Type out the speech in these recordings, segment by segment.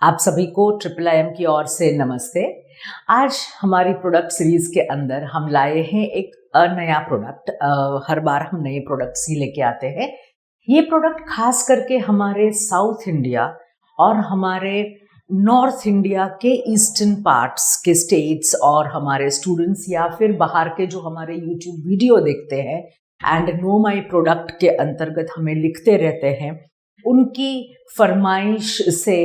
आप सभी को ट्रिपल IM की ओर से नमस्ते। आज हमारी प्रोडक्ट सीरीज के अंदर हम लाए हैं एक नया प्रोडक्ट। हर बार हम नए प्रोडक्ट्स ही लेके आते हैं। ये प्रोडक्ट खास करके हमारे साउथ इंडिया और हमारे नॉर्थ इंडिया के ईस्टर्न पार्ट्स के स्टेट्स और हमारे स्टूडेंट्स या फिर बाहर के जो हमारे यूट्यूब वीडियो देखते हैं एंड नो माई प्रोडक्ट के अंतर्गत हमें लिखते रहते हैं, उनकी फरमाइश से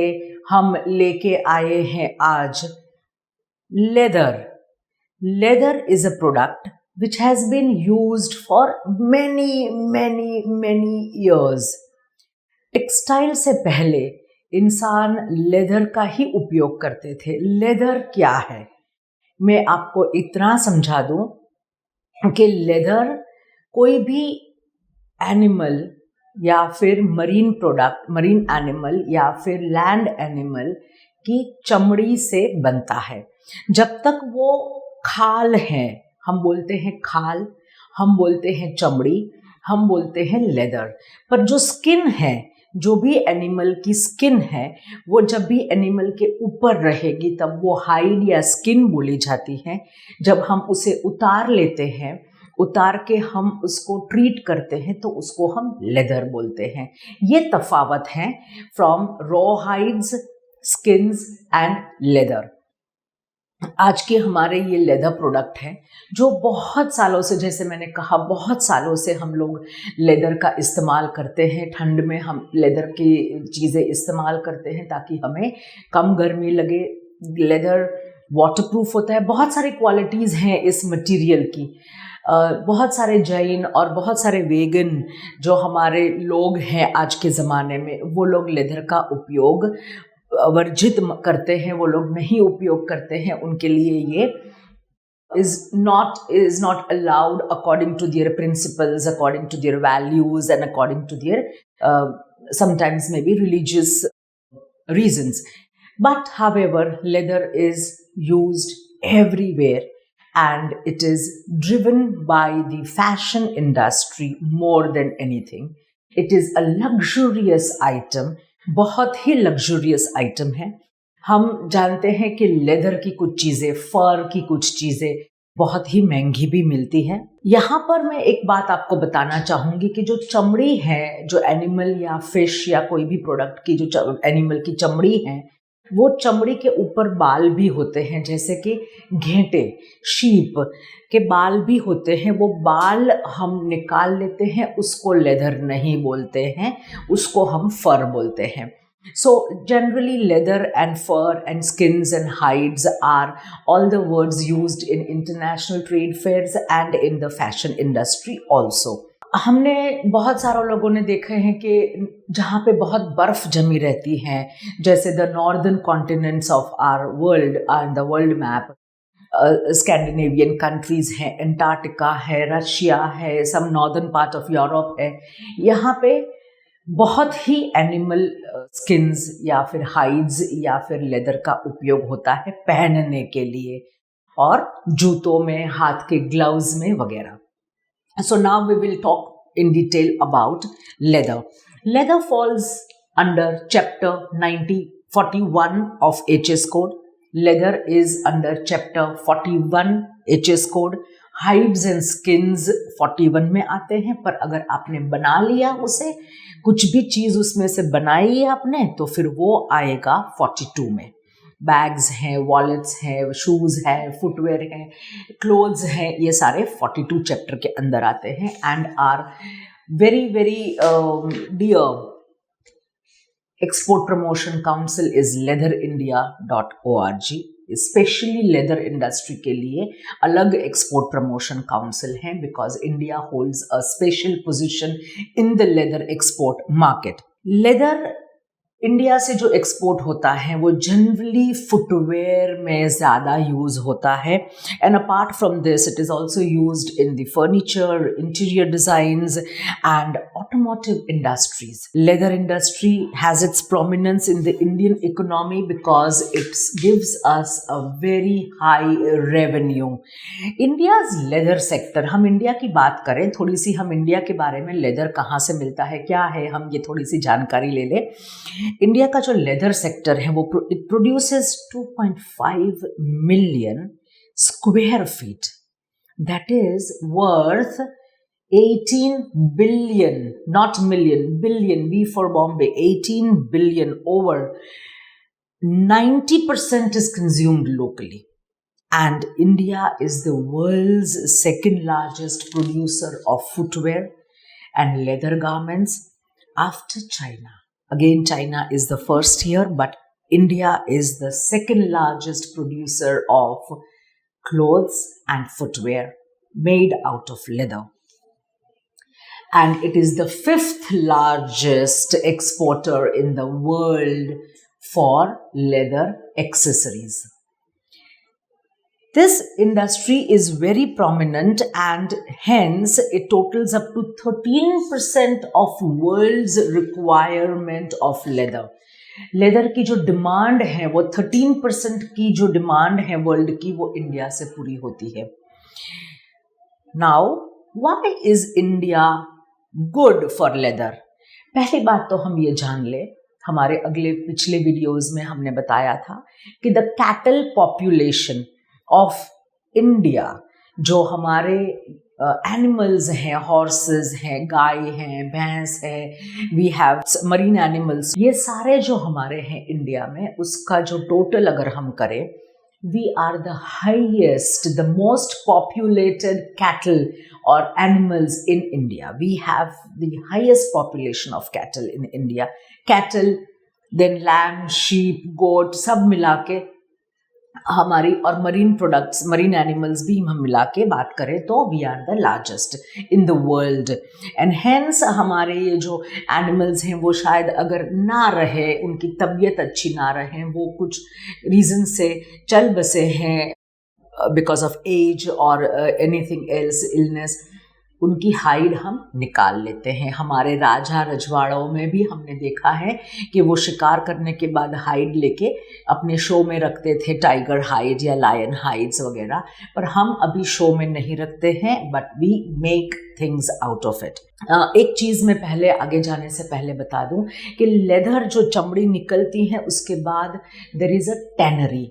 हम लेके आए हैं आज leather. Leather is a product which has been used for many years. Textile से पहले इंसान लेदर का ही उपयोग करते थे। लेदर क्या है, मैं आपको इतना समझा दूं कि लेदर कोई भी एनिमल या फिर मरीन प्रोडक्ट, मरीन एनिमल या फिर लैंड एनिमल की चमड़ी से बनता है। जब तक वो खाल है, हम बोलते हैं खाल, हम बोलते हैं चमड़ी, हम बोलते हैं लेदर। पर जो स्किन है, जो भी एनिमल की स्किन है, वो जब भी एनिमल के ऊपर रहेगी तब वो हाइड या स्किन बोली जाती है। जब हम उसे उतार लेते हैं, उतार के हम उसको ट्रीट करते हैं तो उसको हम लेदर बोलते हैं। ये तफावत है from raw hides, skins and leather. आज के हमारे ये लेदर प्रोडक्ट है जो बहुत सालों से, जैसे मैंने कहा, बहुत सालों से हम लोग लेदर का इस्तेमाल करते हैं। ठंड में हम लेदर की चीज़ें इस्तेमाल करते हैं ताकि हमें कम गर्मी लगे। लेदर वाटरप्रूफ होता है। बहुत सारी क्वालिटीज़ हैं इस मटेरियल की। बहुत सारे जैन और बहुत सारे वेगन जो हमारे लोग हैं आज के ज़माने में, वो लोग लेदर का उपयोग वर्जित करते हैं, वो लोग नहीं उपयोग करते हैं। उनके लिए ये is not allowed according to their principles, according to their values and according to their sometimes maybe religious reasons. But however, leather is used everywhere and it is driven by the fashion industry more than anything. It is a luxurious item, बहुत ही luxurious item है। हम जानते हैं कि leather की कुछ चीज़ें, फर की कुछ चीज़ें बहुत ही महंगी भी मिलती हैं। यहाँ पर मैं एक बात आपको बताना चाहूँगी कि जो चमड़ी है, जो एनिमल या फिश या कोई भी प्रोडक्ट की जो एनिमल की चमड़ी है, वो चमड़ी के ऊपर बाल भी होते हैं, जैसे कि घेंटे, शीप के बाल भी होते हैं। वो बाल हम निकाल लेते हैं, उसको लेदर नहीं बोलते हैं, उसको हम फर बोलते हैं। So generally leather and fur and skins and hides are all the words used in international trade fairs and in the fashion industry also. हमने बहुत सारे लोगों ने देखे हैं कि जहाँ पे बहुत बर्फ़ जमी रहती है, जैसे the northern continents of our world and the world map, Scandinavian countries हैं, अंटार्कटिका है, रशिया है, some northern part of Europe है। यहाँ पे बहुत ही एनिमल स्किन्स या फिर हाइड्स या फिर लेदर का उपयोग होता है पहनने के लिए और जूतों में, हाथ के ग्लव्स में वगैरह। So now we will talk in detail about leather. Leather falls under chapter 41 of HS code. Leather is under chapter 41 HS code. Hides and skins 41 में आते हैं, पर अगर आपने बना लिया उसे, कुछ भी चीज़ उसमें से बनाई है आपने, तो फिर वो आएगा 42 में। बैग्स हैं, वॉलेट्स हैं, शूज़ हैं, फुटवेयर हैं, क्लोथ्स हैं, ये सारे 42 चैप्टर के अंदर आते हैं and our very dear export promotion council is leatherindia.org। Specially leather industry के लिए अलग एक्सपोर्ट प्रमोशन काउंसिल है, because India holds a special position in the leather export market. Leather India से जो एक्सपोर्ट होता है वो जनरली फुटवेयर में ज़्यादा यूज़ होता है and apart from this it is also used in the furniture, interior designs and automotive industries. Leather industry has its prominence in the Indian economy because it gives us a very high revenue. India's leather sector, हम India की बात करें थोड़ी सी, हम India के बारे में, leather कहाँ से मिलता है, क्या है, हम ये थोड़ी सी जानकारी ले लें। इंडिया का जो लेदर सेक्टर है वो it produces 2.5 million square feet, that is worth 18 billion, not million, billion, B for Bombay, 18 billion. Over 90% is consumed locally. And India is the world's second largest producer of footwear and leather garments after China. Again, China is the first here, but India is the second largest producer of clothes and footwear made out of leather. And it is the fifth largest exporter in the world for leather accessories. This industry is very prominent and hence it totals up to 13% of world's requirement of leather. Leather की जो demand है वो 13% की जो demand है world की वो India से पूरी होती है. Now why is India good for leather? पहली बात तो हम ये जान ले, हमारे पिछले वीडियोस में हमने बताया था कि the cattle population of India, जो हमारे एनिमल्स हैं, हॉर्सेस हैं, गाय हैं, भैंस है, वी हैव मरीन एनिमल्स, ये सारे जो हमारे हैं इंडिया में, उसका जो टोटल अगर हम करें, we are the highest, the most populated cattle or animals in India. We have the highest population of cattle in India. Cattle, then lamb, sheep, goat, सब मिला के हमारी, और मरीन प्रोडक्ट्स, मरीन एनिमल्स भी हम मिला के बात करें तो we are the largest in the world. And hence हमारे ये जो एनिमल्स हैं वो शायद अगर ना रहे, उनकी तबीयत अच्छी ना रहे, वो कुछ रीज़न से चल बसे हैं बिकॉज ऑफ एज और एनीथिंग एल्स, इलनेस, उनकी हाइड हम निकाल लेते हैं. हमारे राजा रजवाड़ों में भी हमने देखा है कि वो शिकार करने के बाद हाइड लेके अपने शो में रखते थे, टाइगर हाइड या लायन हाइड्स वगैरह, पर हम अभी शो में नहीं रखते हैं, but we make things out of it. एक चीज़ मैं पहले आगे जाने से पहले बता दूं कि लेदर जो चमड़ी निकलती है उसके बाद there is a tannery.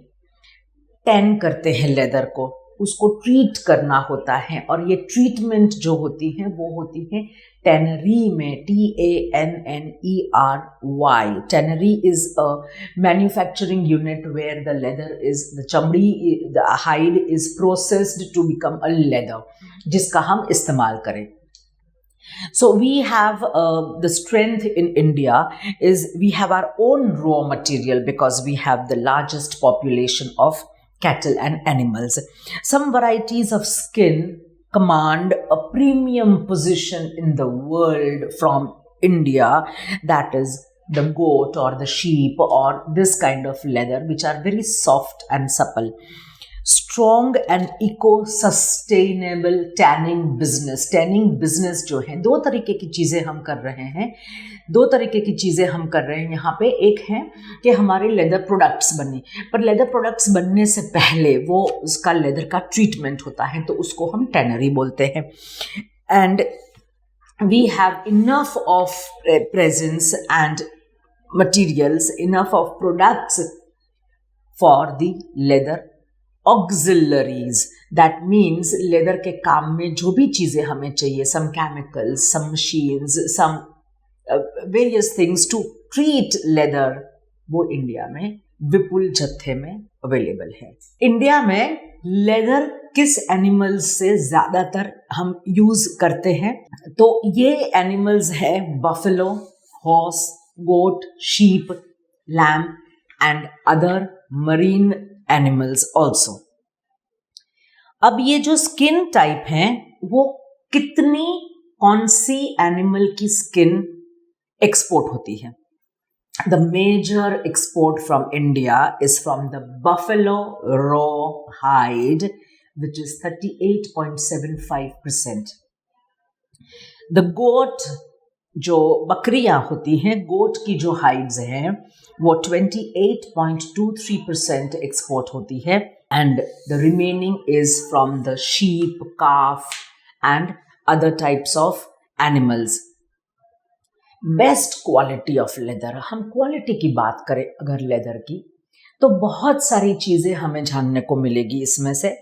Tan करते हैं लेदर को, उसको ट्रीट करना होता है, और ये ट्रीटमेंट जो होती है वो होती है टैनरी में, TANNERY. Tannery is a manufacturing unit where the leather is, the chamdi, the hide is processed to become a leather, जिसका हम इस्तेमाल करें. So we have the strength in India is we have our own raw material because we have the largest population of cattle and animals. Some varieties of skin command a premium position in the world from India, that is the goat or the sheep or this kind of leather, which are very soft and supple. Strong and eco-sustainable tanning business. Tanning business जो है, दो तरीके की चीज़ें हम कर रहे हैं, यहाँ पे. एक है कि हमारे लेदर प्रोडक्ट्स बने, पर लेदर प्रोडक्ट्स बनने से पहले वो उसका लेदर का ट्रीटमेंट होता है, तो उसको हम टैनरी बोलते हैं. And we have enough of presence and materials, enough of products for the leather auxiliaries. That means leather के काम में जो भी चीज़ें हमें चाहिए, some chemicals, some machines, some various things to treat leather, वो इंडिया में विपुल जत्थे में अवेलेबल है. इंडिया में लेदर किस एनिमल्स से ज़्यादातर हम यूज़ करते हैं? तो ये एनिमल्स है buffalo, horse, goat, sheep, lamb and other marine animals also. अब ये जो स्किन टाइप हैं वो कितनी, कौन सी एनिमल की स्किन एक्सपोर्ट होती है? The major export from India is from the buffalo raw hide which is 38.75%. The goat, जो बकरियां होती हैं, गोट की जो हाइड्स हैं वो 28.23% एक्सपोर्ट होती है, and the remaining is from the sheep, calf and other types of animals. Best quality of leather. हम क्वालिटी की बात करें अगर लेदर की, तो बहुत सारी चीज़ें हमें जानने को मिलेगी इसमें से।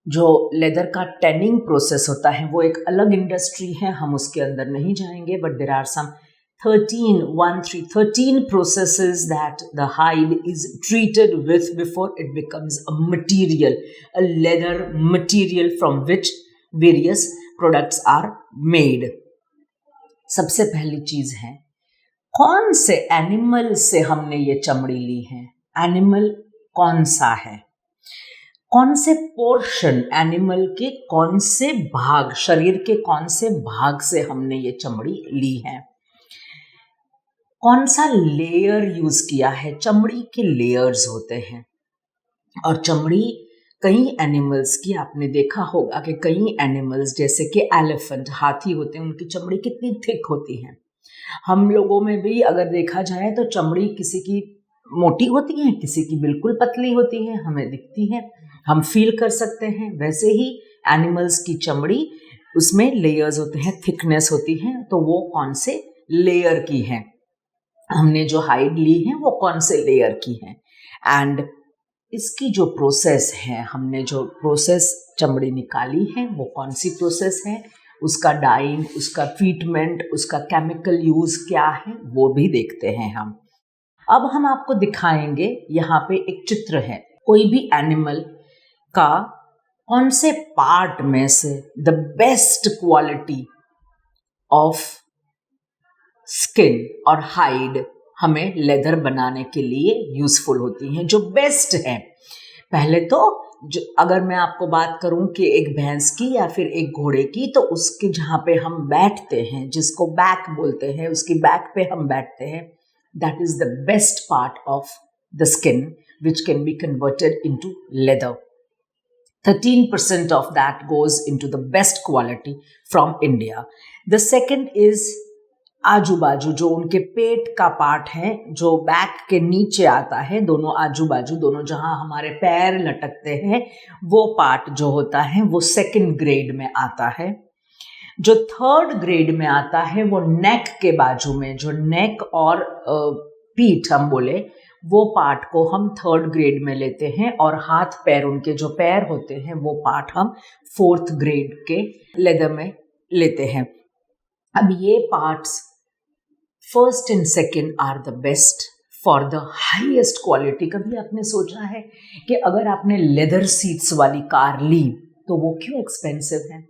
जो लेदर का टैनिंग प्रोसेस होता है वो एक अलग इंडस्ट्री है, हम उसके अंदर नहीं जाएंगे, but there are some 13 processes that the hide is treated with before it becomes a material, a leather material from which various products are made. सबसे पहली चीज है, कौन से एनिमल से हमने ये चमड़ी ली है। एनिमल कौन सा है, कौन से पोर्शन, एनिमल के कौन से भाग, शरीर के कौन से भाग से हमने ये चमड़ी ली है। कौन सा लेयर यूज किया है। चमड़ी के लेयर्स होते हैं, और चमड़ी कई एनिमल्स की आपने देखा होगा कि कई एनिमल्स जैसे कि एलिफेंट, हाथी होते हैं, उनकी चमड़ी कितनी थिक होती है। हम लोगों में भी अगर देखा जाए तो चमड़ी किसी की मोटी होती है, किसी की बिल्कुल पतली होती है, हमें दिखती है, हम फील कर सकते हैं। वैसे ही एनिमल्स की चमड़ी, उसमें लेयर्स होते हैं, थिकनेस होती है, तो वो कौन से लेयर की है, हमने जो हाइड ली है वो कौन से लेयर की है। एंड इसकी जो प्रोसेस है, हमने जो प्रोसेस चमड़ी निकाली है वो कौन सी प्रोसेस है, उसका डाइंग, उसका ट्रीटमेंट, उसका केमिकल यूज क्या है, वो भी देखते हैं हम। अब हम आपको दिखाएंगे, यहाँ पे एक चित्र है, कोई भी एनिमल का कौन से पार्ट में से the best quality of skin और हाइड हमें लेदर बनाने के लिए यूजफुल होती हैं, जो बेस्ट है। पहले तो अगर मैं आपको बात करूं कि एक भैंस की या फिर एक घोड़े की, तो उसके जहाँ पे हम बैठते हैं, जिसको बैक बोलते हैं, उसकी बैक पे हम बैठते हैं, that is the best part of the skin which can be converted into leather. 13% of that goes into the best quality from India. The second is आजू बाजू, जो उनके पेट का पार्ट है, जो बैक के नीचे आता है, दोनों आजू बाजू, दोनों जहां हमारे पैर लटकते हैं, वो पार्ट जो होता है वो सेकंड ग्रेड में आता है। जो थर्ड ग्रेड में आता है वो नेक के बाजू में, जो नेक और पीठ हम बोले, वो पार्ट को हम थर्ड ग्रेड में लेते हैं, और हाथ पैर, उनके जो पैर होते हैं, वो पार्ट हम फोर्थ ग्रेड के लेदर में लेते हैं। अब ये parts first and second are the best for the highest quality. कभी आपने सोचा है कि अगर आपने लेदर सीट्स वाली कार ली तो वो क्यों एक्सपेंसिव है?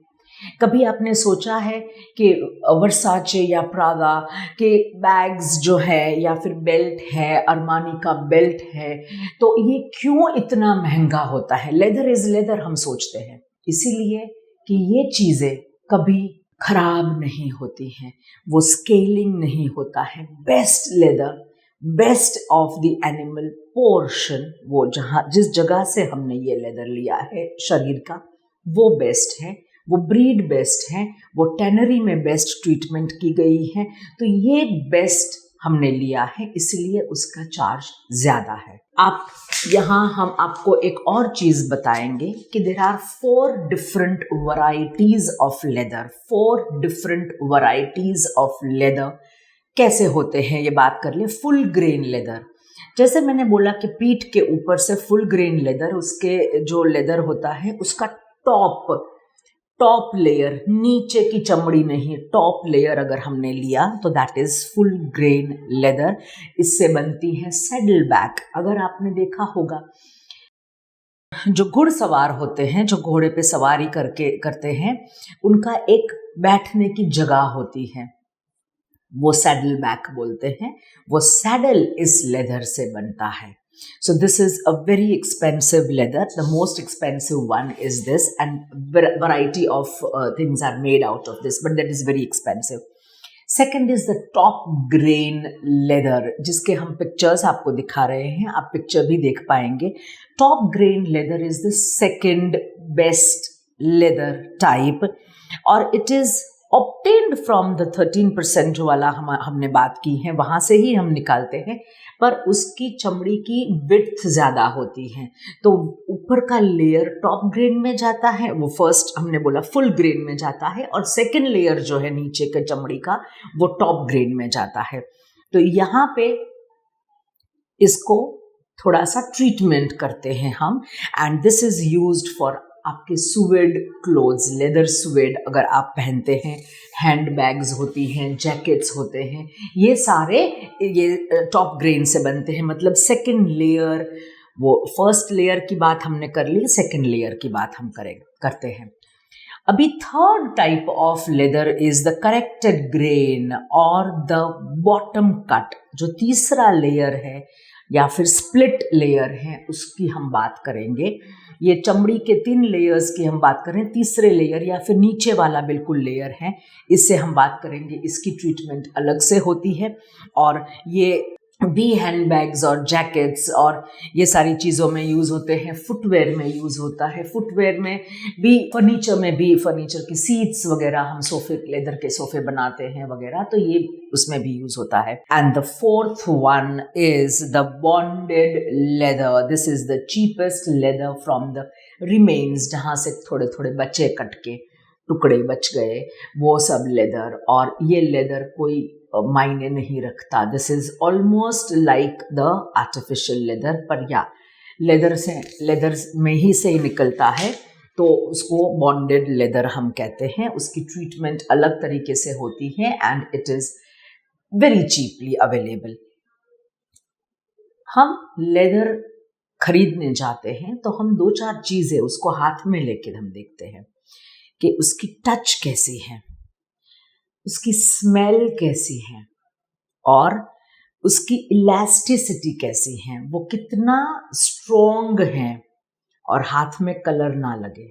कभी आपने सोचा है कि वर्साचे या प्रागा के बैग्स जो है, या फिर बेल्ट है, अरमानी का बेल्ट है, तो ये क्यों इतना महंगा होता है? लेदर इज लेदर हम सोचते हैं, इसीलिए कि ये चीज़ें कभी खराब नहीं होती हैं, वो स्केलिंग नहीं होता है। Best leather, best of the animal portion, वो जहाँ जिस जगह से हमने ये लेदर लिया है शरीर का, वो बेस्ट है, वो ब्रीड बेस्ट है, वो टैनरी में बेस्ट ट्रीटमेंट की गई है, तो ये बेस्ट हमने लिया है, इसलिए उसका चार्ज ज़्यादा है। आप यहाँ हम आपको एक और चीज़ बताएंगे कि there are 4 different varieties of leather. 4 different varieties of leather कैसे होते हैं, ये बात कर ले। फुल ग्रेन लेदर, जैसे मैंने बोला कि पीठ के ऊपर से फुल ग्रेन लेदर, उसके जो लेदर होता है उसका टॉप लेयर, नीचे की चमड़ी नहीं, टॉप लेयर अगर हमने लिया तो that is full grain leather. इससे बनती है सैडल बैक। अगर आपने देखा होगा, जो घुड़सवार होते हैं, जो घोड़े पे सवारी करते हैं, उनका एक बैठने की जगह होती है, वो सैडल बैक बोलते हैं। वो सैडल इस लेदर से बनता है। So this is a very expensive leather. The most expensive one is this, and variety of things are made out of this, but that is very expensive. Second is the top grain leather, जिसके हम pictures आपको दिखा रहे हैं, आप picture भी देख पाएंगे। Top grain leather is the second best leather type, और it is obtained from the 13% जो वाला हमने बात की है वहाँ से ही हम निकालते हैं, पर उसकी चमड़ी की विड्थ ज़्यादा होती है, तो ऊपर का लेयर टॉप ग्रेन में जाता है, वो फर्स्ट हमने बोला फुल ग्रेन में जाता है, और सेकेंड लेयर जो है नीचे के चमड़ी का वो टॉप ग्रेन में जाता है। तो यहाँ पे इसको थोड़ा सा ट्रीटमेंट करते हैं हम, and this is used for आपके सुवेड क्लोथ्स, लेदर सुवेड अगर आप पहनते हैं, हैंड बैग्स होती हैं, जैकेट्स होते हैं, ये सारे ये टॉप ग्रेन से बनते हैं। मतलब सेकेंड लेयर, वो फर्स्ट लेयर की बात हमने कर ली, सेकेंड लेयर की बात हम करते हैं। अभी third type of leather is the corrected grain और द बॉटम कट। जो तीसरा लेयर है या फिर स्प्लिट लेयर है उसकी हम बात करेंगे। ये चमड़ी के 3 लेयर्स की हम बात करें, तीसरे लेयर या फिर नीचे वाला बिल्कुल लेयर है, इससे हम बात करेंगे। इसकी ट्रीटमेंट अलग से होती है, और ये भी हैंड बैग्स और जैकेट्स और ये सारी चीज़ों में यूज़ होते हैं। फुटवेयर में यूज़ होता है, फुटवेयर में भी, फर्नीचर की सीट्स वगैरह, हम सोफे, लेदर के सोफे बनाते हैं वगैरह, तो ये उसमें भी यूज़ होता है। And the fourth one is the bonded leather. This is the cheapest leather from the remains, जहाँ से थोड़े थोड़े बचे कट के टुकड़े बच गए, वो सब लेदर। और ये लेदर कोई मायने नहीं रखता। This is almost like the artificial leather, पर या लेदर में ही से ही निकलता है, तो उसको बॉन्डेड लेदर हम कहते हैं। उसकी ट्रीटमेंट अलग तरीके से होती है, and it is very cheaply available. हम लेदर खरीदने जाते हैं तो हम 2-4 चीजें उसको हाथ में लेकर हम देखते हैं कि उसकी टच कैसी है, उसकी स्मेल कैसी है, और उसकी इलास्टिसिटी कैसी है, वो कितना स्ट्रॉन्ग है, और हाथ में कलर ना लगे।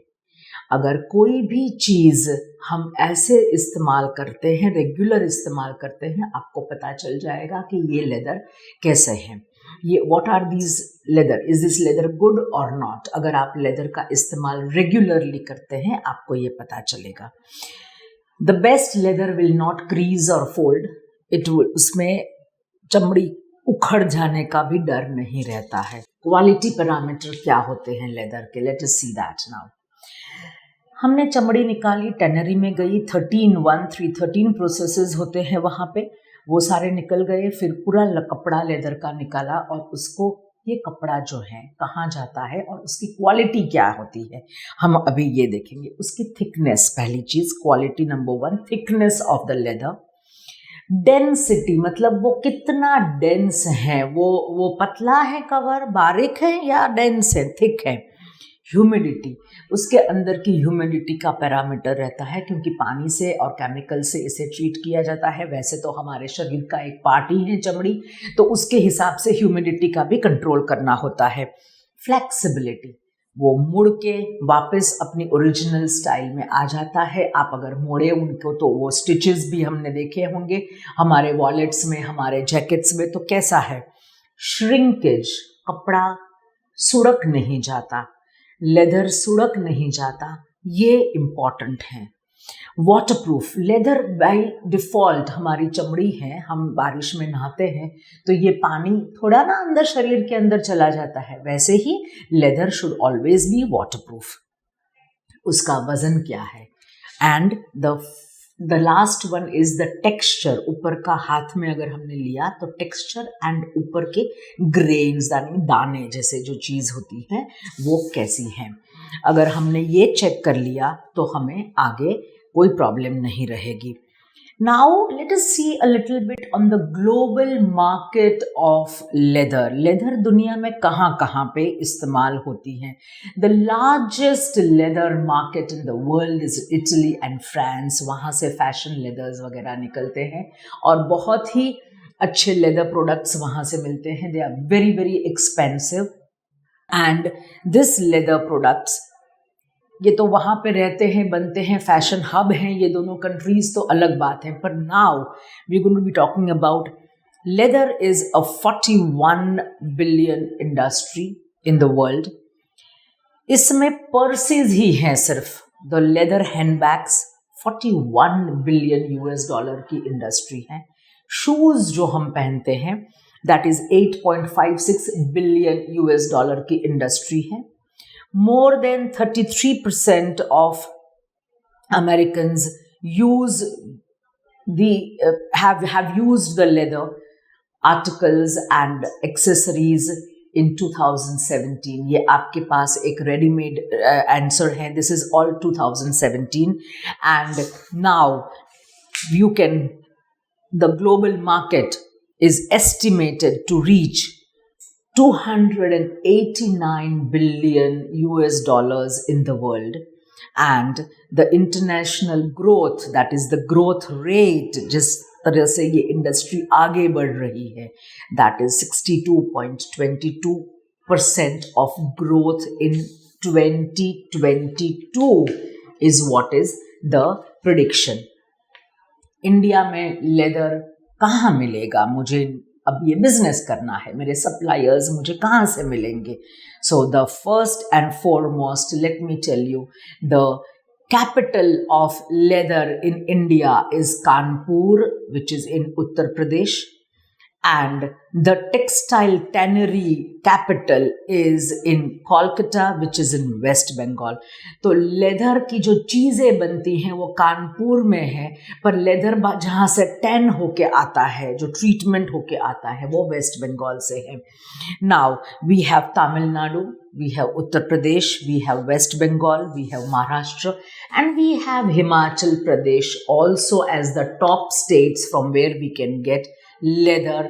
अगर कोई भी चीज़ हम ऐसे इस्तेमाल करते हैं, रेगुलर इस्तेमाल करते हैं, आपको पता चल जाएगा कि ये लेदर कैसे है। ये what are these leather, is this leather good और नॉट। अगर आप लेदर का इस्तेमाल रेगुलरली करते हैं आपको ये पता चलेगा। The best leather will not crease और फोल्ड, इट विल, उसमें चमड़ी उखड़ जाने का भी डर नहीं रहता है। क्वालिटी पैरामीटर क्या होते हैं लेदर के, let us see that now. हमने चमड़ी निकाली, टैनरी में गई, 13 प्रोसेसेस होते हैं वहाँ पे, वो सारे निकल गए। फिर पूरा कपड़ा लेदर का निकाला, और उसको, ये कपड़ा जो है कहाँ जाता है और उसकी क्वालिटी क्या होती है, हम अभी ये देखेंगे। उसकी थिकनेस, पहली चीज, quality number 1, thickness of the leather. Density, मतलब वो कितना डेंस है, वो पतला है कवर, बारीक है, या डेंस है, थिक है। ह्यूमिडिटी, उसके अंदर की ह्यूमिडिटी का पैरामीटर रहता है, क्योंकि पानी से और केमिकल से इसे ट्रीट किया जाता है। वैसे तो हमारे शरीर का एक पार्ट ही है चमड़ी, तो उसके हिसाब से ह्यूमिडिटी का भी कंट्रोल करना होता है। फ्लेक्सिबिलिटी, वो मुड़ के वापस अपनी ओरिजिनल स्टाइल में आ जाता है। आप अगर मोड़े उनको तो वो स्टिचेस भी हमने देखे होंगे हमारे वॉलेट्स में, हमारे जैकेट्स में, तो कैसा है। श्रिंकेज, कपड़ा सुड़क नहीं जाता, लेदर सुड़क नहीं जाता, ये इम्पॉर्टेंट है। वाटरप्रूफ, लेदर बाय डिफॉल्ट, हमारी चमड़ी है, हम बारिश में नहाते हैं तो ये पानी थोड़ा ना अंदर शरीर के अंदर चला जाता है, वैसे ही leather should always be waterproof. उसका वजन क्या है, and the last one is the texture. ऊपर का हाथ में अगर हमने लिया तो टेक्सचर एंड ऊपर के ग्रेन्स, यानी दाने जैसे जो चीज़ होती है वो कैसी है। अगर हमने ये चेक कर लिया तो हमें आगे कोई प्रॉब्लम नहीं रहेगी। Now let us see a little bit on the global market of leather. Leather दुनिया में कहाँ कहाँ पे इस्तेमाल होती है। The largest leather market in the world is Italy and France. वहाँ से फैशन लेदर्स वगैरह निकलते हैं और बहुत ही अच्छे लेदर प्रोडक्ट्स वहाँ से मिलते हैं। They are very very expensive and this leather products, ये तो वहाँ पे रहते हैं, बनते हैं, फैशन हब हैं ये दोनों कंट्रीज, तो अलग बात है। पर now we going to be talking about leather is a 41 billion industry in the world. इसमें पर्सेज ही हैं सिर्फ, the leather handbags 41 billion US dollar की इंडस्ट्री है। शूज जो हम पहनते हैं that is 8.56 billion US dollar की इंडस्ट्री है। More than 33% of Americans have used the leather articles and accessories in 2017. ये आपके पास एक ready-made answer है. This is all 2017, and now the global market is estimated to reach 289 billion US dollars in the world, and the international growth, that is the growth rate जिस तरह से ये industry आगे बढ़ रही है, that is 62.22% of growth in 2022 is what is the prediction. India में leather कहाँ मिलेगा? मुझे अब ये बिजनेस करना है, मेरे सप्लायर्स मुझे कहाँ से मिलेंगे? So the first and foremost let me tell you, the capital of leather in India is Kanpur, which is in Uttar Pradesh, and the textile tannery capital is in Kolkata, which is in West Bengal. तो leather की जो चीज़ें बनती हैं वो कानपुर में है, पर लेदर जहाँ से टैन होके आता है, जो ट्रीटमेंट होके आता है, वो वेस्ट बंगाल से है. Now we have Tamil Nadu, we have Uttar Pradesh, we have West Bengal, we have Maharashtra, and we have Himachal Pradesh also as the top states from where we can get leather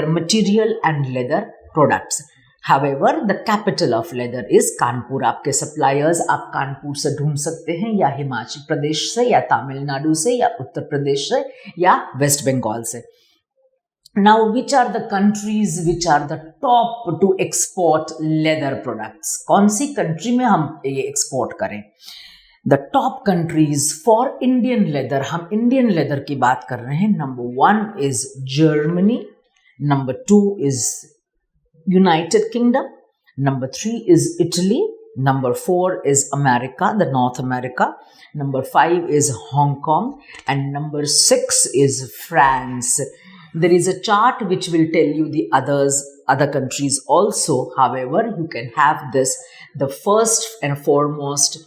material and leather products. However, the capital of leather is Kanpur. आपके suppliers आप कानपुर से ढूंढ सकते हैं, या हिमाचल प्रदेश से, या तमिलनाडु से, या उत्तर प्रदेश से, या वेस्ट बंगाल से. Now, which are the countries which are the top to export leather products? कौन सी कंट्री में हम ये एक्सपोर्ट करें? The top countries for Indian leather, हम Indian leather की बात कर रहे हैं. Number 1 is Germany, number 2 is United Kingdom, number 3 is Italy, number 4 is America, the North America, number 5 is Hong Kong, and number 6 is France. There is a chart which will tell you the other countries also. However, you can have this. The first and foremost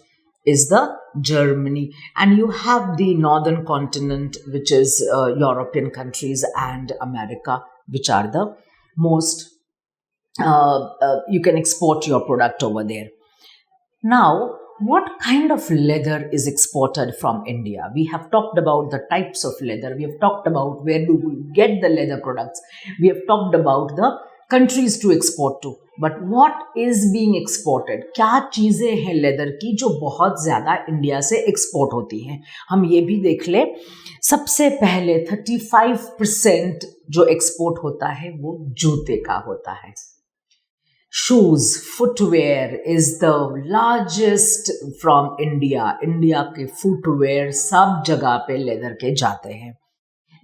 is the Germany, and you have the northern continent, which is European countries, and America, which are the most you can export your product over there. Now, what kind of leather is exported from India? We have talked about the types of leather, we have talked about where do we get the leather products, we have talked about the countries to export to, but what is being exported? क्या चीज़ें हैं leather की जो बहुत ज़्यादा India से export होती हैं? हम ये भी देख लें. सबसे पहले 35% जो एक्सपोर्ट होता है वो जूते का होता है. Shoes, footwear is the largest from India. India के फुटवेयर सब जगह पे लेदर के जाते हैं.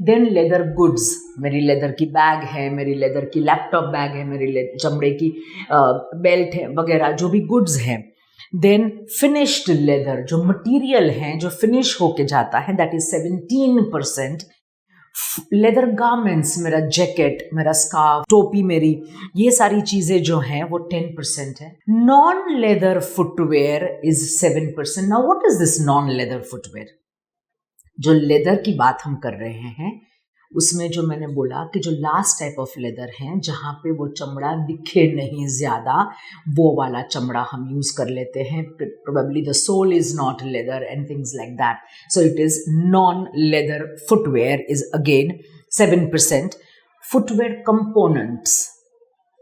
देन लेदर गुड्स, मेरी लेदर की बैग है, मेरी लेदर की लैपटॉप बैग है, मेरी चमड़े की बेल्ट है वगैरह, जो भी गुड्स हैं. देन फिनिश्ड लेदर, जो मटेरियल हैं जो फिनिश होके जाता है, दैट इज 17%. लेदर गारमेंट्स, मेरा जैकेट, मेरा स्कार्फ, टोपी मेरी, ये सारी चीज़ें जो हैं वो 10% है. Non leather footwear is 7%. Now what is this non leather footwear? जो लेदर की बात हम कर रहे हैं उसमें जो मैंने बोला कि जो लास्ट टाइप ऑफ लेदर है जहाँ पे वो चमड़ा दिखे नहीं ज़्यादा, वो वाला चमड़ा हम यूज़ कर लेते हैं. Probably the sole is not leather and things like that. So it is non leather footwear is again 7%. Footwear components,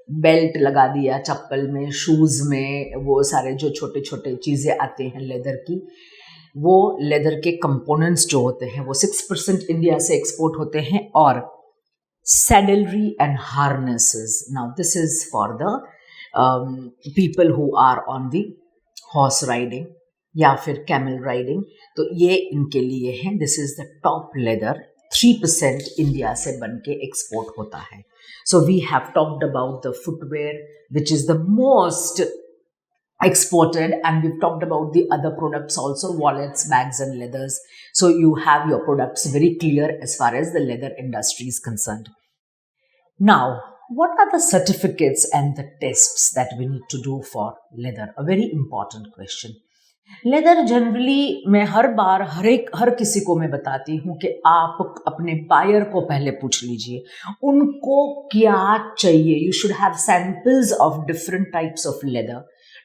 belt लगा दिया चप्पल में, शूज़ में, वो सारे जो छोटे छोटे चीज़ें आते हैं लेदर की, वो लेदर के कंपोनेंट्स जो होते हैं वो 6% इंडिया से एक्सपोर्ट होते हैं. और saddlery and harnesses, now this is for the people who are on the horse riding या फिर कैमल राइडिंग, तो ये इनके लिए है. This is the top leather. 3% India से बन के एक्सपोर्ट होता है. So we have talked about the footwear which is the most exported, and we've talked about the other products also, wallets, bags and leathers. So you have your products very clear as far as the leather industry is concerned. Now, what are the certificates and the tests that we need to do for leather? A very important question. Leather generally मैं हर बार हर किसी को मैं बताती हूँ कि आप अपने buyer को पहले पूछ लीजिए उनको क्या चाहिए. You should have samples of different types of leather.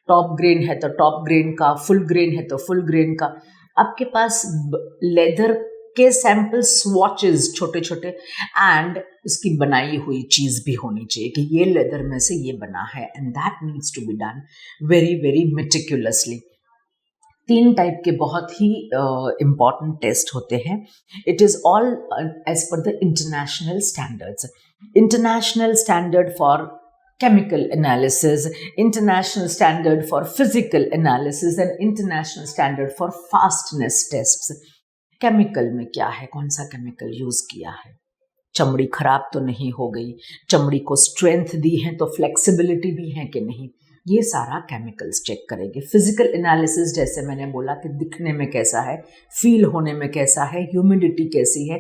Top grain है तो टॉप ग्रेन का, फुल ग्रेन है तो फुल ग्रेन का. आपके पास लेदर के सैंपल स्वॉचेस छोटे छोटे एंड उसकी बनाई हुई चीज भी होनी चाहिए कि ये लेदर में से ये बना है, and that needs to be done very very meticulously. 3 type के बहुत ही इम्पॉर्टेंट टेस्ट होते हैं. It is all as per the international standards. International standard for chemical analysis, international standard for physical analysis and international standard for fastness tests. Chemical में क्या है, कौन सा केमिकल यूज किया है, चमड़ी खराब तो नहीं हो गई, चमड़ी को स्ट्रेंथ दी है तो फ्लेक्सिबिलिटी भी है कि नहीं, ये सारा केमिकल्स चेक करेंगे. फिजिकल एनालिसिस जैसे मैंने बोला कि दिखने में कैसा है, फील होने में कैसा है, ह्यूमिडिटी कैसी है,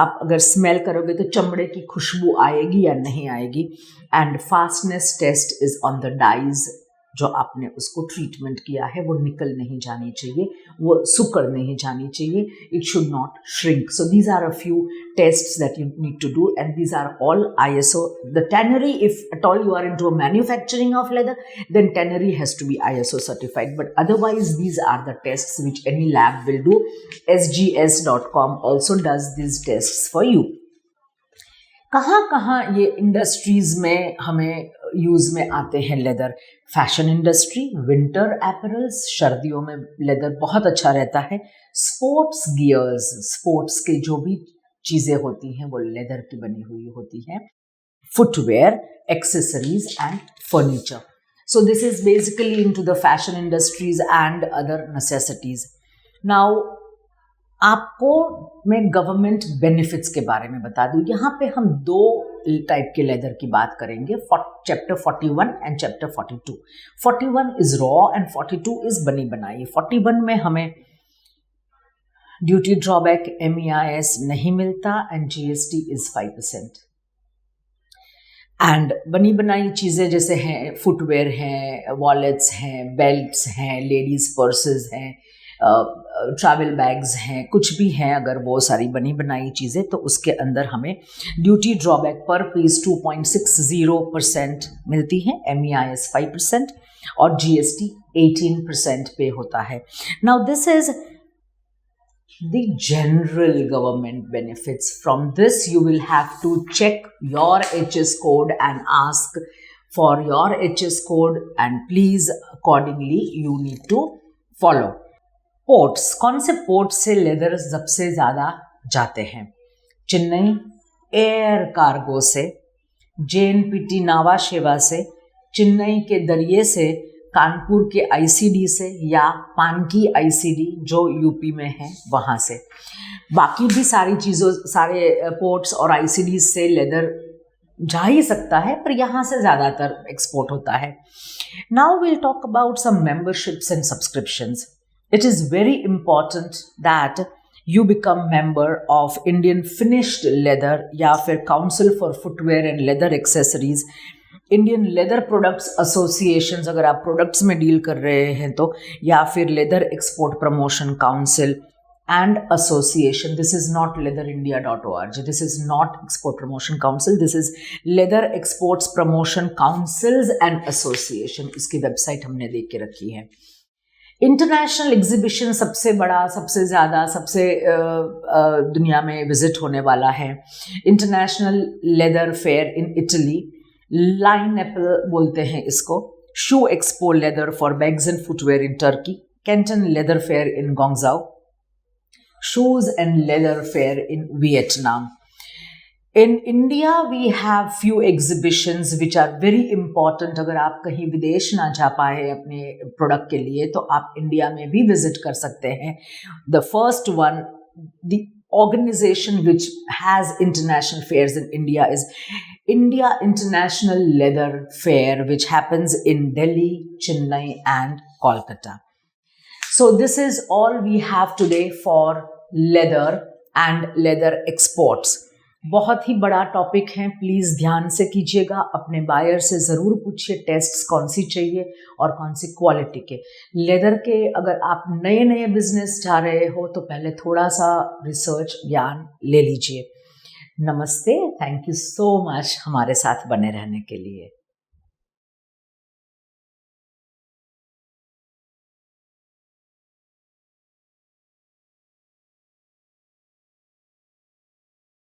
आप अगर स्मेल करोगे तो चमड़े की खुशबू आएगी या नहीं आएगी. And fastness test is on the dyes. जो आपने उसको ट्रीटमेंट किया है वो निकल नहीं जानी चाहिए, वो सुकड़ नहीं जानी चाहिए. It should not shrink. So these are a few tests that you need to do, and these are all ISO. The tannery, if at all you are into a manufacturing of leather, then tannery has to be ISO certified, but otherwise these are the tests which any lab will do. sgs.com also does these tests for you. कहाँ ये industries में हमें use में आते हैं leather? Fashion industry, winter एपरल्स, सर्दियों में leather बहुत अच्छा रहता है. स्पोर्ट्स गियर्स, स्पोर्ट्स के जो भी चीजें होती हैं वो लेदर की बनी हुई होती हैं. Footwear, accessories and furniture. So this is basically into the fashion industries and other necessities. Now आपको मैं गवर्नमेंट बेनिफिट्स के बारे में बता दूं. यहाँ पे हम 2 टाइप के लेदर की बात करेंगे, chapter 41 and chapter 42. 41 is raw and 42 is बनी बनाई. 41 में हमें ड्यूटी ड्रॉबैक MEIS नहीं मिलता एंड GST इज 5%. एंड बनी बनाई चीज़ें जैसे हैं, फुटवेयर हैं, वॉलेट्स हैं, बेल्ट्स हैं, लेडीज पर्सेस हैं, ट्रैवल बैग्स हैं, कुछ भी हैं, अगर वो सारी बनी बनाई चीज़ें तो उसके अंदर हमें ड्यूटी ड्रॉबैक पर पीस 2.60% मिलती है, MEIS 5% और GST 18% पे होता है. Now this is the general government benefits. From this you will have to check your HS code and ask for your HS code, and please accordingly you need to follow. Ports, कौन से port से leather सबसे ज़्यादा जाते हैं? Chennai air cargo से, JNPT नावा शेवा से, चेन्नई के दरिये से, कानपुर के ICD से या पानकी ICD जो यूपी में है वहाँ से. बाकी भी सारी चीज़ों, सारे पोर्ट्स और ICD से लेदर जा ही सकता है, पर यहाँ से ज़्यादातर एक्सपोर्ट होता है. Now will talk about some memberships and subscriptions. It is very important that you become member of Indian Finished Leather या फिर Council for Footwear and Leather Accessories, Indian Leather Products Associations अगर आप products में deal कर रहे हैं तो, या फिर Leather Export Promotion Council and Association. This is not leatherindia.org. This is not Export Promotion Council. This is Leather Exports Promotion Councils and Association. इसकी वेबसाइट हमने देख के रखी है. इंटरनेशनल एग्जीबिशन सबसे बड़ा, सबसे ज़्यादा, सबसे दुनिया में विजिट होने वाला है international leather fair in Italy. Lineapelle बोलते हैं इसको. Shoe expo leather for bags and footwear in Turkey. Canton leather fair in Guangzhou. Shoes and leather fair in Vietnam. In India, we have few exhibitions which are very important. अगर आप कहीं विदेश ना जा पाए अपने प्रोडक्ट के लिए तो आप इंडिया में भी विजिट कर सकते हैं. The first one, the organization which has international fairs in India is India International Leather Fair, which happens in Delhi, Chennai and Kolkata. So this is all we have today for leather and leather exports. बहुत ही बड़ा topic है, please ध्यान से कीजिएगा, अपने buyer से ज़रूर पूछिए टेस्ट्स कौन सी चाहिए और कौन सी क्वालिटी के लेदर के। अगर आप नए नए बिजनेस जा रहे हो तो पहले थोड़ा सा रिसर्च ज्ञान ले लीजिए। नमस्ते, थैंक यू सो मच हमारे साथ बने रहने के लिए।